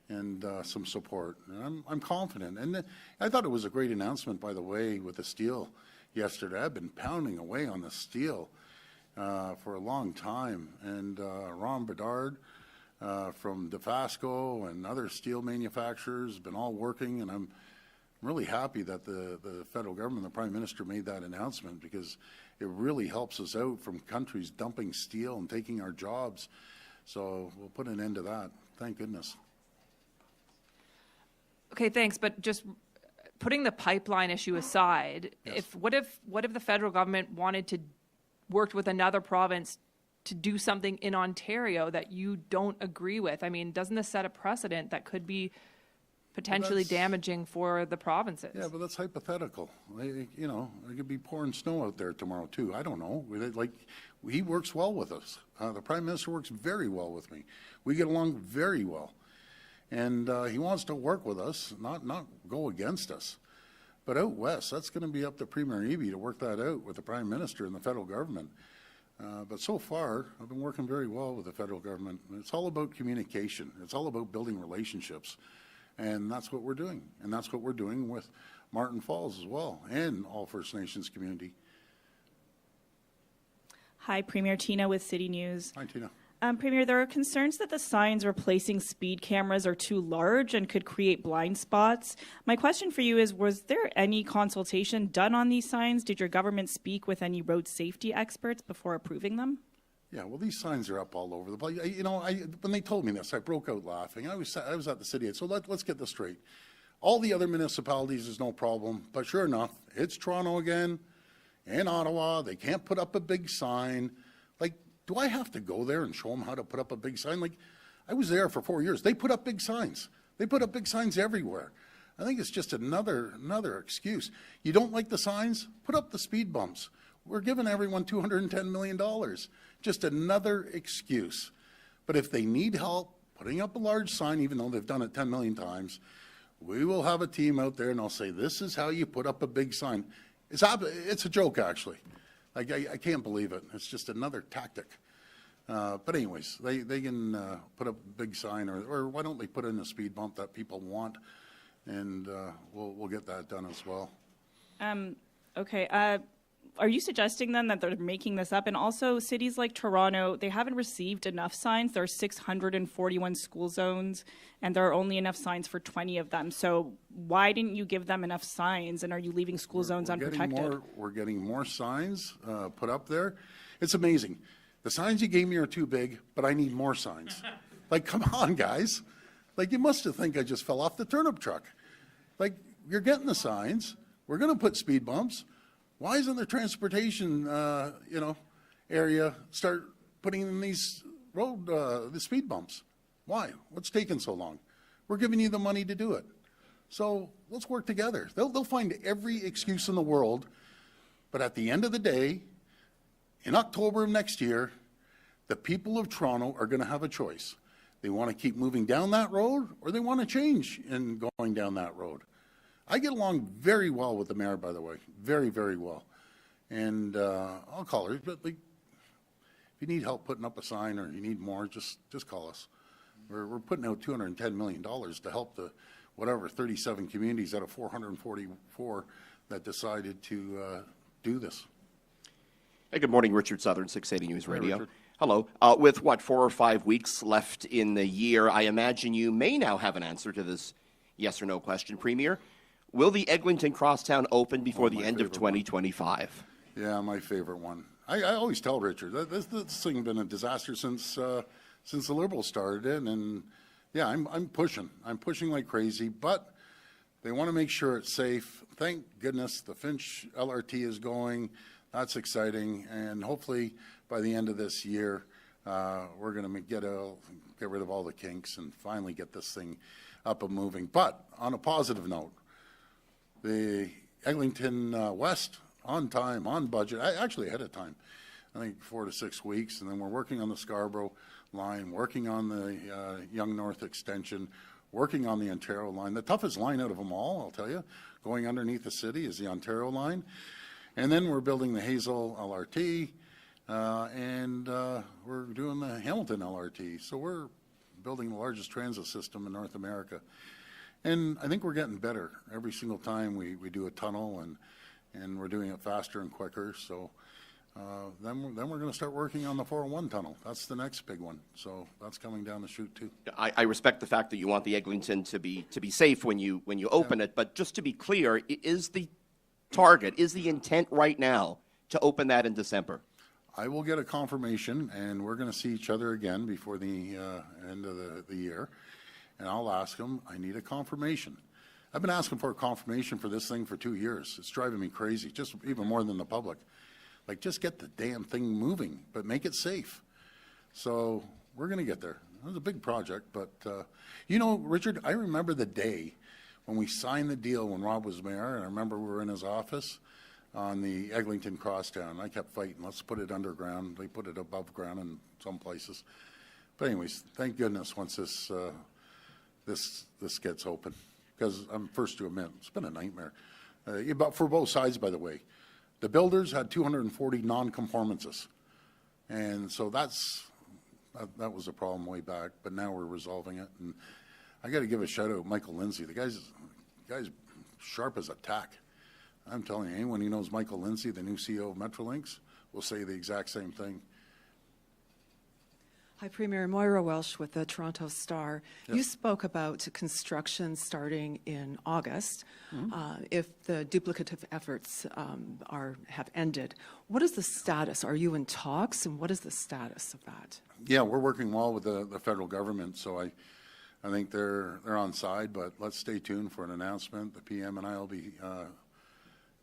and some support. And I'm confident. And I thought it was a great announcement, by the way, with the steel yesterday. I've been pounding away on the steel for a long time. And Ron Bedard from DeFasco and other steel manufacturers have been all working, and I'm really happy that the federal government, the Prime Minister, made that announcement, because it really helps us out from countries dumping steel and taking our jobs. So we'll put an end to that. Thank goodness. Okay, thanks. But just putting the pipeline issue aside, Yes. what if the federal government wanted to work with another province to do something in Ontario that you don't agree with? I mean, doesn't this set a precedent that could be potentially damaging for the provinces? Yeah, but that's hypothetical. It could be pouring snow out there tomorrow too. I don't know. He works well with us. The Prime Minister works very well with me. We get along very well, and he wants to work with us, not go against us. But out west, that's going to be up to Premier Eby to work that out with the Prime Minister and the federal government. But so far, I've been working very well with the federal government. It's all about communication. It's all about building relationships. And that's what we're doing. And that's what we're doing with Marten Falls as well, and all First Nations community. Hi, Premier. Tina with City News. Hi, Tina. Premier, there are concerns that the signs replacing speed cameras are too large and could create blind spots. My question for you is, was there any consultation done on these signs? Did your government speak with any road safety experts before approving them? Yeah, well, these signs are up all over the place. You know, when they told me this, I broke out laughing. I was at the city. So let's get this straight. All the other municipalities is no problem, but sure enough, it's Toronto again and Ottawa. They can't put up a big sign. Like, do I have to go there and show them how to put up a big sign? Like, I was there for 4 years. They put up big signs. They put up big signs everywhere. I think it's just another excuse. You don't like the signs? Put up the speed bumps. We're giving everyone $210 million. Just another excuse. But if they need help putting up a large sign, even though they've done it 10 million times, we will have a team out there and I'll say, this is how you put up a big sign. It's a joke, actually. Like, I can't believe it. It's just another tactic. But anyways, they can put up a big sign, or why don't they put in a speed bump that people want, and we'll get that done as well. Okay. Are you suggesting then that they're making this up? And also, cities like Toronto, they haven't received enough signs. There are 641 school zones, and there are only enough signs for 20 of them. So why didn't you give them enough signs, and are you leaving school zones unprotected? We're getting more signs put up there. It's amazing. The signs you gave me are too big, but I need more signs. Like, come on, guys. Like, you must have think I just fell off the turnip truck. Like, you're getting the signs. We're going to put speed bumps. Why isn't the transportation, area start putting in these the speed bumps? Why? What's taking so long? We're giving you the money to do it. So let's work together. They'll find every excuse in the world, but at the end of the day, in October of next year, the people of Toronto are going to have a choice. They want to keep moving down that road, or they want to change in going down that road. I get along very well with the mayor, by the way, very, very well. And I'll call her. But, like, if you need help putting up a sign or you need more, just call us. We're putting out $210 million to help the 37 communities out of 444 that decided to do this. Hey, good morning, Richard Southern, 680 News Radio. Richard. Hello. With 4 or 5 weeks left in the year, I imagine you may now have an answer to this yes or no question, Premier. Will the Eglinton Crosstown open before the end of 2025? Yeah, my favorite one. I always tell Richard, this thing has been a disaster since the Liberals started it, and yeah, I'm pushing. I'm pushing like crazy, but they want to make sure it's safe. Thank goodness the Finch LRT is going. That's exciting, and hopefully by the end of this year, we're going to get rid of all the kinks and finally get this thing up and moving. But on a positive note, the Eglinton West, on time, on budget, actually ahead of time, I think 4 to 6 weeks, and then we're working on the Scarborough line, working on the Young North extension, working on the Ontario line. The toughest line out of them all, I'll tell you, going underneath the city is the Ontario line. And then we're building the Hazel LRT, and we're doing the Hamilton LRT. So we're building the largest transit system in North America. And I think we're getting better every single time we do a tunnel, and we're doing it faster and quicker. So then we're going to start working on the 401 tunnel. That's the next big one. So that's coming down the chute too. I respect the fact that you want the Eglinton to be safe when you open it, but just to be clear, is the target, is the intent right now to open that in December? I will get a confirmation, and we're going to see each other again before the end of the year. And I'll ask them, I need a confirmation. I've been asking for a confirmation for this thing for 2 years. It's driving me crazy, just even more than the public. Like, just get the damn thing moving, but make it safe. So we're going to get there. It was a big project, but, Richard, I remember the day when we signed the deal when Rob was mayor, and I remember we were in his office on the Eglinton Crosstown. I kept fighting, let's put it underground. They put it above ground in some places. But anyways, thank goodness once this gets open, because I'm first to admit it's been a nightmare. But for both sides, by the way, the builders had 240 non-conformances, and so that was a problem way back. But now we're resolving it, and I got to give a shout out to Michael Lindsay. The guy's sharp as a tack. I'm telling you, anyone who knows Michael Lindsay, the new CEO of Metrolinx, will say the exact same thing. Hi, Premier. Moira Welsh with the Toronto Star. Yes. You spoke about construction starting in August. If the duplicative efforts have ended, what is the status? Are you in talks, and what is the status of that? Yeah, we're working well with the federal government, so I think they're on side, but let's stay tuned for an announcement. The PM and I will be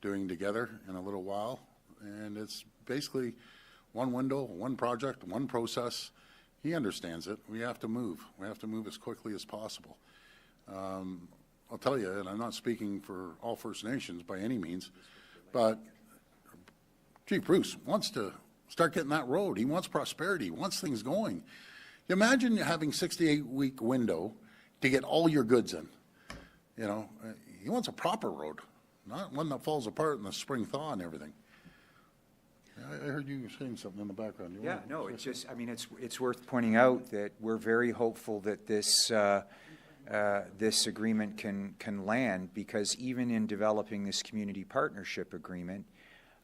doing together in a little while, and it's basically one window, one project, one process. He understands it. We have to move. We have to move as quickly as possible. I'll tell you, and I'm not speaking for all First Nations by any means, but Chief Bruce wants to start getting that road. He wants prosperity. He wants things going. You imagine having 68-week window to get all your goods in. You know, he wants a proper road, not one that falls apart in the spring thaw and everything. I heard you saying something in the background. Yeah, no, it's just, I mean, it's worth pointing out that we're very hopeful that this this agreement can land, because even in developing this community partnership agreement,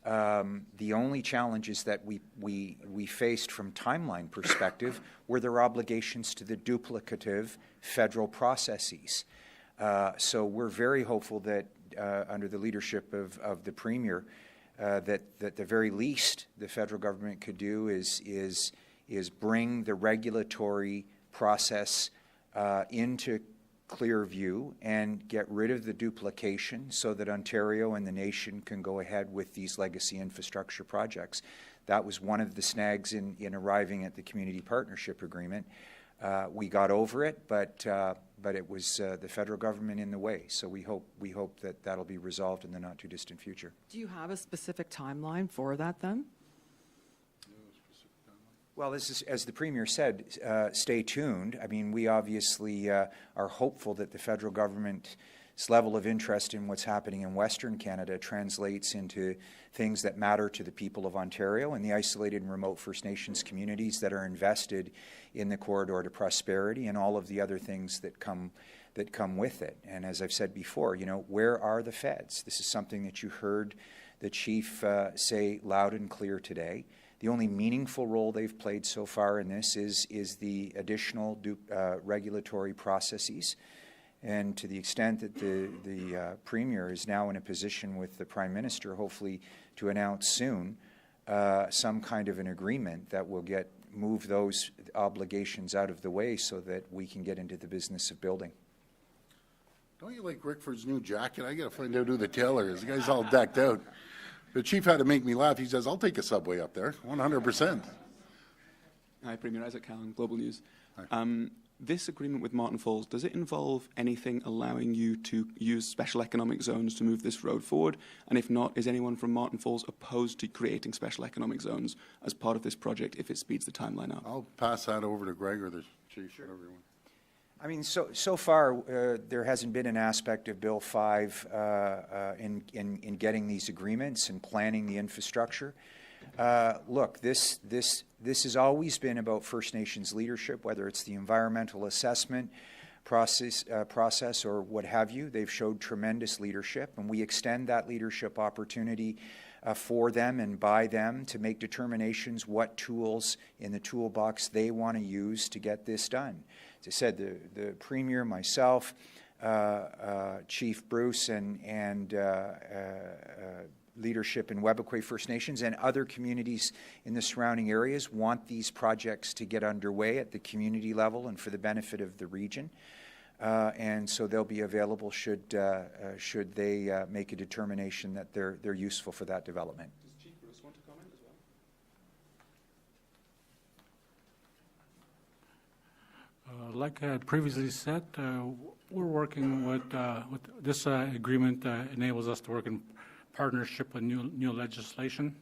the only challenges that we faced from timeline perspective were their obligations to the duplicative federal processes. So we're very hopeful that under the leadership of the Premier, that the very least the federal government could do is bring the regulatory process into clear view and get rid of the duplication so that Ontario and the nation can go ahead with these legacy infrastructure projects. That was one of the snags in arriving at the community partnership agreement. We got over it, but it was the federal government in the way. So we hope that that'll be resolved in the not too distant future. Do you have a specific timeline for that then? Well, this is, as the Premier said, stay tuned. I mean, we obviously are hopeful that the federal government's level of interest in what's happening in Western Canada translates into things that matter to the people of Ontario and the isolated and remote First Nations communities that are invested in the corridor to prosperity and all of the other things that come with it. And as I've said before, you know, where are the feds? This is something that you heard the Chief say loud and clear today. The only meaningful role they've played so far in this is the additional regulatory processes. And to the extent that the Premier is now in a position with the Prime Minister, hopefully to announce soon some kind of an agreement that will move those obligations out of the way so that we can get into the business of building. Don't you like Rickford's new jacket? I got to find out who the tailor is. The guy's all decked out. The chief had to make me laugh. He says, I'll take a subway up there, 100%. Hi, Premier Isaac Callan, Global News. This agreement with Marten Falls, does it involve anything allowing you to use special economic zones to move this road forward? And if not, is anyone from Marten Falls opposed to creating special economic zones as part of this project if it speeds the timeline up? I'll pass that over to Greg or the chief. Sure. Whatever you want. I mean, so far there hasn't been an aspect of Bill 5 in getting these agreements and planning the infrastructure. Look, this has always been about First Nations leadership, whether it's the environmental assessment process or what have you. They've showed tremendous leadership, and we extend that leadership opportunity for them and by them to make determinations what tools in the toolbox they want to use to get this done. As I said, the Premier, myself, Chief Bruce, and leadership in Webequie First Nations and other communities in the surrounding areas want these projects to get underway at the community level and for the benefit of the region. And so they'll be available should they make a determination that they're useful for that development. Does Chief Bruce want to comment as well? Like I previously said, we're working with this agreement enables us to work in partnership with new legislation,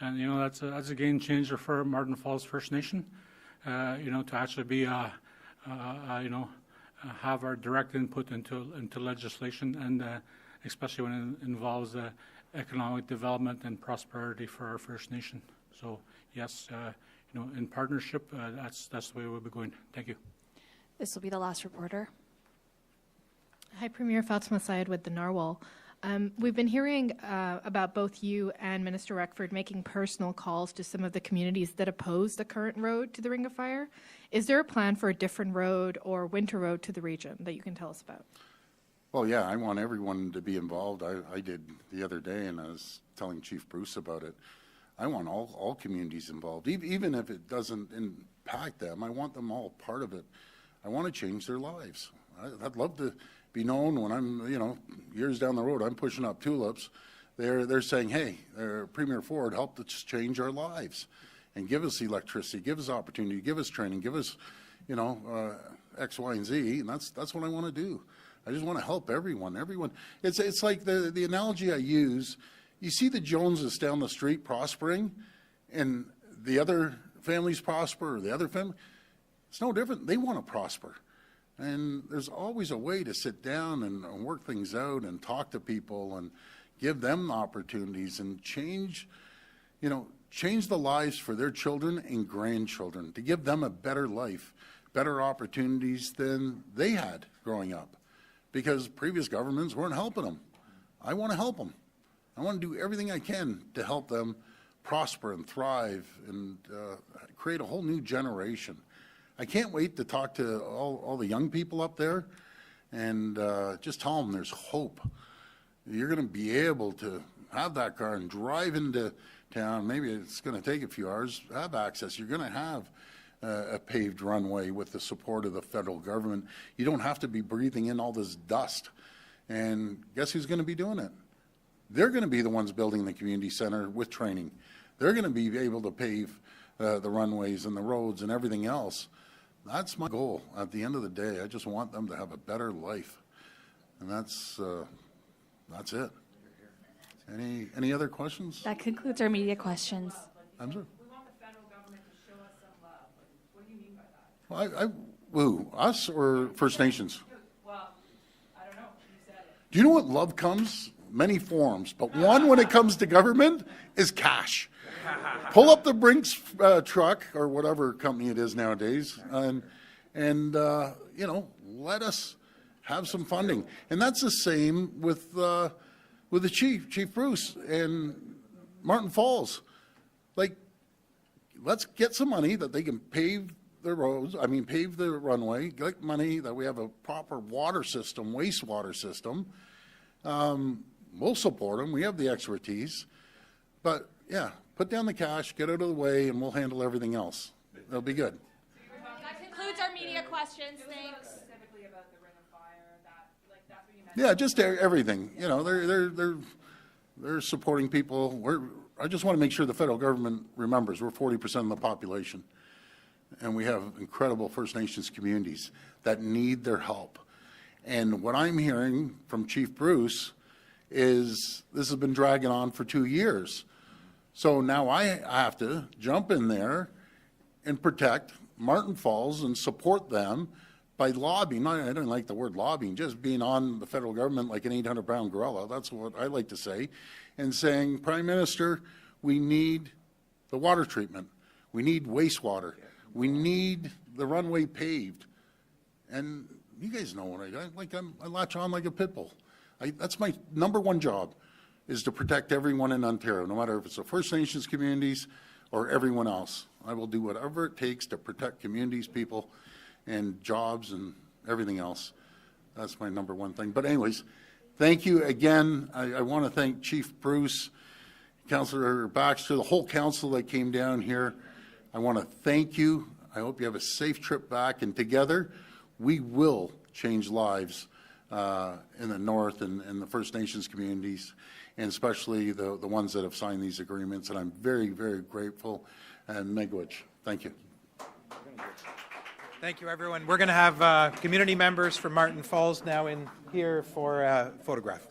and you know that's a game changer for Marten Falls First Nation. You know, to actually be have our direct input into legislation, and especially when it involves economic development and prosperity for our First Nation. So yes, you know, in partnership, that's the way we'll be going. Thank you. This will be the last reporter. Hi, Premier Fatima Syed with the Narwhal. We've been hearing about both you and Minister Rickford making personal calls to some of the communities that oppose the current road to the Ring of Fire. Is there a plan for a different road or winter road to the region that you can tell us about? Well, yeah, I want everyone to be involved. I did the other day, and I was telling Chief Bruce about it. I want all communities involved, even if it doesn't impact them. I want them all part of it. I want to change their lives. I'd love to be known when I'm, years down the road, I'm pushing up tulips. They're saying, hey, Premier Ford helped us change our lives and give us electricity, give us opportunity, give us training, give us, X, Y, and Z, and that's what I want to do. I just want to help everyone. It's like the analogy I use. You see the Joneses down the street prospering, and the other families prosper, or the other family. It's no different. They want to prosper. And there's always a way to sit down and work things out and talk to people and give them opportunities and change the lives for their children and grandchildren, to give them a better life, better opportunities than they had growing up, because previous governments weren't helping them. I want to help them. I want to do everything I can to help them prosper and thrive and create a whole new generation. I can't wait to talk to all the young people up there and just tell them there's hope. You're going to be able to have that car and drive into town. Maybe it's going to take a few hours, have access. You're going to have a paved runway with the support of the federal government. You don't have to be breathing in all this dust. And guess who's going to be doing it? They're going to be the ones building the community center with training. They're going to be able to pave the runways and the roads and everything else. That's my goal. At the end of the day, I just want them to have a better life. And that's it. Any other questions? That concludes our media questions. I'm sorry. We want the federal government to show us some love. What do you mean by that? Well, us or First Nations? Well, I don't know. You said it. Do you know what love comes? Many forms, but one when it comes to government is cash. Pull up the Brinks truck or whatever company it is nowadays, and let us have some funding. And that's the same with the Chief Bruce and Marten Falls. Like, let's get some money that they can pave the roads. Pave the runway. Get money that we have a proper water system, wastewater system. We'll support them. We have the expertise. But, yeah, put down the cash, get out of the way, and we'll handle everything else. It'll be good. That concludes our media questions. Thanks. Specifically about the Ring of Fire, that's what you meant. Yeah, just everything. They're supporting people. I just want to make sure the federal government remembers we're 40% of the population. And we have incredible First Nations communities that need their help. And what I'm hearing from Chief Bruce is this has been dragging on for 2 years. So now I have to jump in there and protect Marten Falls and support them by lobbying. I don't like the word lobbying, just being on the federal government like an 800-pound gorilla. That's what I like to say. And saying, Prime Minister, we need the water treatment. We need wastewater. We need the runway paved. And you guys know what I latch on like a pit bull. That's my number one job, is to protect everyone in Ontario, no matter if it's the First Nations communities or everyone else. I will do whatever it takes to protect communities, people, and jobs and everything else. That's my number one thing. But anyways, thank you again. I want to thank Chief Bruce, Councillor Baxter, the whole council that came down here. I want to thank you. I hope you have a safe trip back, and together we will change lives in the North and the First Nations communities, and especially the ones that have signed these agreements. And I'm very, very grateful. And miigwech. Thank you. Thank you, everyone. We're going to have community members from Marten Falls now in here for a photograph.